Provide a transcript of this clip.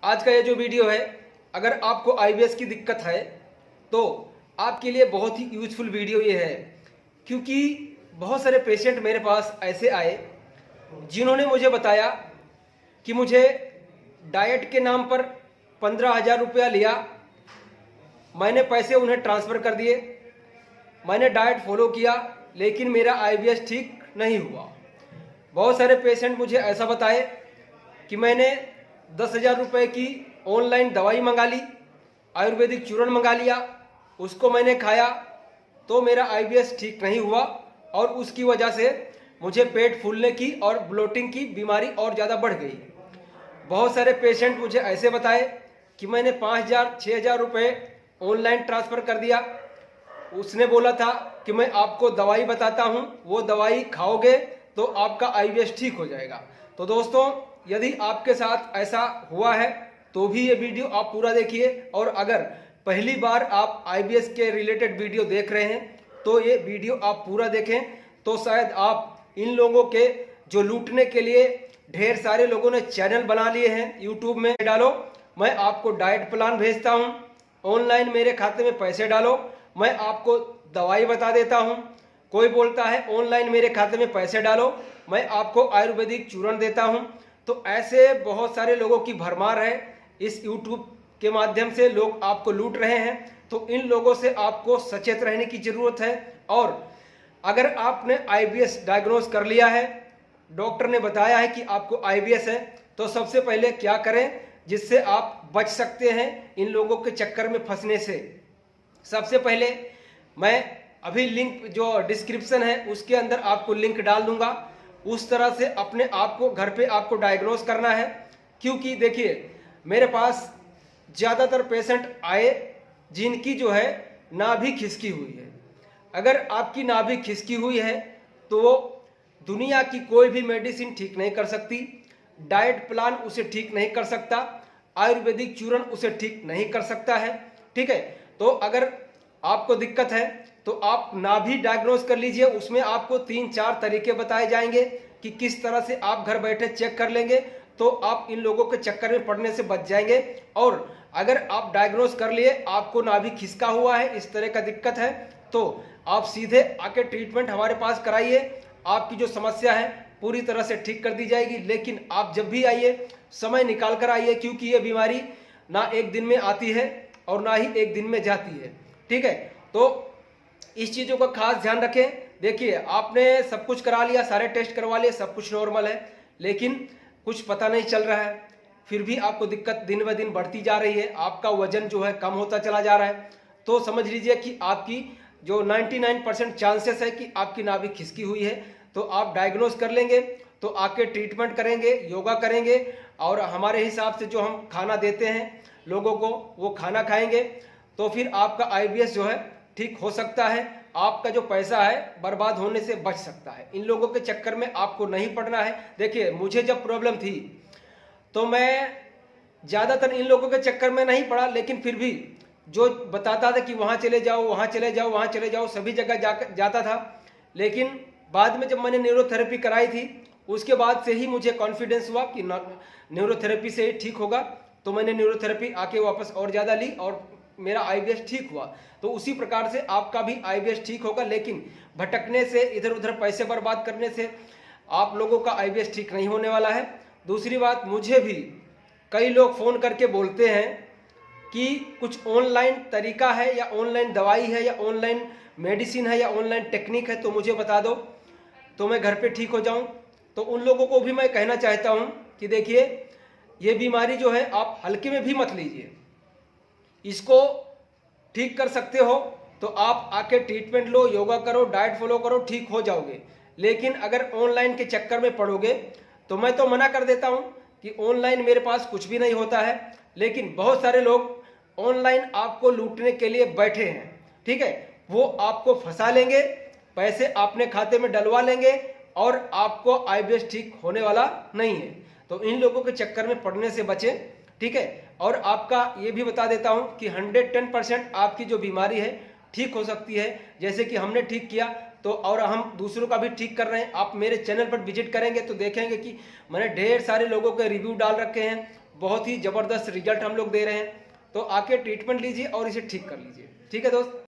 आज का ये जो वीडियो है, अगर आपको आईबीएस की दिक्कत है तो आपके लिए बहुत ही यूजफुल वीडियो ये है, क्योंकि बहुत सारे पेशेंट मेरे पास ऐसे आए जिन्होंने मुझे बताया कि मुझे डाइट के नाम पर 15,000 रुपया लिया, मैंने पैसे उन्हें ट्रांसफ़र कर दिए, मैंने डाइट फॉलो किया लेकिन मेरा आईबीएस ठीक नहीं हुआ। बहुत सारे पेशेंट मुझे ऐसा बताए कि मैंने 10,000 रुपये की ऑनलाइन दवाई मंगा ली, आयुर्वेदिक चूर्ण मंगा लिया, उसको मैंने खाया तो मेरा आईबीएस ठीक नहीं हुआ और उसकी वजह से मुझे पेट फूलने की और ब्लोटिंग की बीमारी और ज़्यादा बढ़ गई। बहुत सारे पेशेंट मुझे ऐसे बताए कि मैंने 5,000 6,000 रुपये ऑनलाइन ट्रांसफ़र कर दिया, उसने बोला था कि मैं आपको दवाई बताता हूँ, वो दवाई खाओगे तो आपका आईबीएस ठीक हो जाएगा। तो दोस्तों, यदि आपके साथ ऐसा हुआ है तो भी ये वीडियो आप पूरा देखिए, और अगर पहली बार आप आईबीएस के रिलेटेड वीडियो देख रहे हैं तो ये वीडियो आप पूरा देखें, तो शायद आप इन लोगों के जो लूटने के लिए ढेर सारे लोगों ने चैनल बना लिए हैं यूट्यूब में, डालो मैं आपको डाइट प्लान भेजता हूँ, ऑनलाइन मेरे खाते में पैसे डालो मैं आपको दवाई बता देता हूँ, कोई बोलता है ऑनलाइन मेरे खाते में पैसे डालो मैं आपको आयुर्वेदिक चूर्ण देता हूँ। तो ऐसे बहुत सारे लोगों की भरमार है, इस यूट्यूब के माध्यम से लोग आपको लूट रहे हैं। तो इन लोगों से आपको सचेत रहने की ज़रूरत है। और अगर आपने आईबीएस डायग्नोज कर लिया है, डॉक्टर ने बताया है कि आपको आईबीएस है, तो सबसे पहले क्या करें जिससे आप बच सकते हैं इन लोगों के चक्कर में फंसने से। सबसे पहले मैं अभी लिंक जो डिस्क्रिप्शन है उसके अंदर आपको लिंक डाल दूंगा, उस तरह से अपने आप को घर पे आपको डायग्नोज करना है। क्योंकि देखिए, मेरे पास ज़्यादातर पेशेंट आए जिनकी जो है नाभि खिसकी हुई है। अगर आपकी नाभि खिसकी हुई है तो वो दुनिया की कोई भी मेडिसिन ठीक नहीं कर सकती, डाइट प्लान उसे ठीक नहीं कर सकता, आयुर्वेदिक चूर्ण उसे ठीक नहीं कर सकता है। ठीक है, तो अगर आपको दिक्कत है तो आप नाभि डायग्नोज कर लीजिए, उसमें आपको 3-4 तरीके बताए जाएंगे कि किस तरह से आप घर बैठे चेक कर लेंगे तो आप इन लोगों के चक्कर में पड़ने से बच जाएंगे। और अगर आप डायग्नोज कर लिए आपको नाभि खिसका हुआ है, इस तरह का दिक्कत है, तो आप सीधे आके ट्रीटमेंट हमारे पास कराइए, आपकी जो समस्या है पूरी तरह से ठीक कर दी जाएगी। लेकिन आप जब भी आइए समय निकाल कर आइए, क्योंकि ये बीमारी ना एक दिन में आती है और ना ही एक दिन में जाती है। ठीक है, तो इस चीज़ों का खास ध्यान रखें। देखिए, आपने सब कुछ करा लिया, सारे टेस्ट करवा लिए, सब कुछ नॉर्मल है, लेकिन कुछ पता नहीं चल रहा है, फिर भी आपको दिक्कत दिन ब दिन बढ़ती जा रही है, आपका वजन जो है कम होता चला जा रहा है, तो समझ लीजिए कि आपकी जो 99% चांसेस है कि आपकी नाभि खिसकी हुई है। तो आप डायग्नोज कर लेंगे तो आके ट्रीटमेंट करेंगे, योगा करेंगे, और हमारे हिसाब से जो हम खाना देते हैं लोगों को वो खाना खाएंगे, तो फिर आपका आईबीएस जो है ठीक हो सकता है, आपका जो पैसा है बर्बाद होने से बच सकता है। इन लोगों के चक्कर में आपको नहीं पड़ना है। देखिए, मुझे जब प्रॉब्लम थी तो मैं ज़्यादातर इन लोगों के चक्कर में नहीं पड़ा, लेकिन फिर भी जो बताता था कि वहाँ चले जाओ, वहाँ चले जाओ, वहाँ चले जाओ, सभी जगह जाता था। लेकिन बाद में जब मैंने न्यूरोथेरेपी कराई थी उसके बाद से ही मुझे कॉन्फिडेंस हुआ कि न्यूरोथेरेपी से ही ठीक होगा, तो मैंने न्यूरोथेरेपी आके वापस और ज़्यादा ली और मेरा आईबीएस ठीक हुआ। तो उसी प्रकार से आपका भी आईबीएस ठीक होगा, लेकिन भटकने से, इधर उधर पैसे बर्बाद करने से आप लोगों का आईबीएस ठीक नहीं होने वाला है। दूसरी बात, मुझे भी कई लोग फ़ोन करके बोलते हैं कि कुछ ऑनलाइन तरीका है या ऑनलाइन दवाई है या ऑनलाइन मेडिसिन है या ऑनलाइन टेक्निक है तो मुझे बता दो तो मैं घर पे ठीक हो जाऊं। तो उन लोगों को भी मैं कहना चाहता हूं कि देखिए, ये बीमारी जो है आप हल्के में भी मत लीजिए, इसको ठीक कर सकते हो तो आप आके ट्रीटमेंट लो, योगा करो, डाइट फॉलो करो, ठीक हो जाओगे। लेकिन अगर ऑनलाइन के चक्कर में पड़ोगे तो मैं तो मना कर देता हूं कि ऑनलाइन मेरे पास कुछ भी नहीं होता है, लेकिन बहुत सारे लोग ऑनलाइन आपको लूटने के लिए बैठे हैं। ठीक है, वो आपको फंसा लेंगे, पैसे अपने खाते में डलवा लेंगे और आपको आईबीएस ठीक होने वाला नहीं है। तो इन लोगों के चक्कर में पड़ने से बचें। ठीक है, और आपका ये भी बता देता हूं कि 110% आपकी जो बीमारी है ठीक हो सकती है, जैसे कि हमने ठीक किया तो और हम दूसरों का भी ठीक कर रहे हैं। आप मेरे चैनल पर विजिट करेंगे तो देखेंगे कि मैंने ढेर सारे लोगों के रिव्यू डाल रखे हैं, बहुत ही ज़बरदस्त रिजल्ट हम लोग दे रहे हैं। तो आके ट्रीटमेंट लीजिए और इसे ठीक कर लीजिए। ठीक है दोस्त।